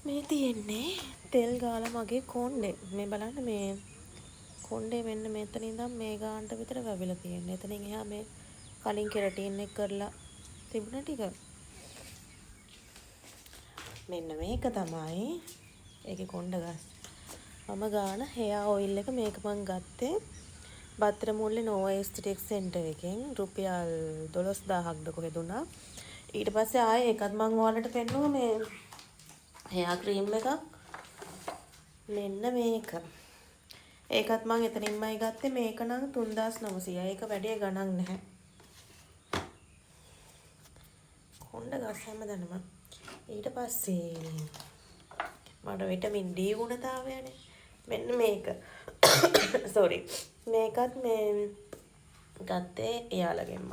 මේ තියෙන්නේ තෙල් ගාලා මගේ කොණ්ඩේ. මේ බලන්න මේ කොණ්ඩේ මෙන්න මෙතන ඉඳන් මේ ගානට විතර වැවිලා තියෙන්නේ. එතනින් එහා මේ කලින් කෙරටින් එක කරලා තිබුණ ටික. මෙන්න මේක තමයි ඒකේ කොණ්ඩ ගස්. මම ගාන හෙයා ඔයිල් එක මේක මං ගත්තේ බත්‍රමුල්ලේ නෝවා එස්තටික් සෙන්ටර් එකෙන් රුපියල් 12000ක්ද කොහෙද උනා. ඊට පස්සේ ආයේ ඒකත් මං ඔයාලට පෙන්නුවා මේ හෙයා ක්‍රීම් එකක්. මෙන්න මේක. ඒකත් මං එතනින්මයි ගත්තේ. මේක නම් 3900යි. ඒක වැඩේ ගණන් නැහැ. කොණ්ඩ ගස් හැමදාම. ඊට පස්සේ මට විටමින් D ගුණතාවයනේ. මෙන්න මේක. sorry. මේකත් මේ ගත්තේ එයාලගෙන්ම.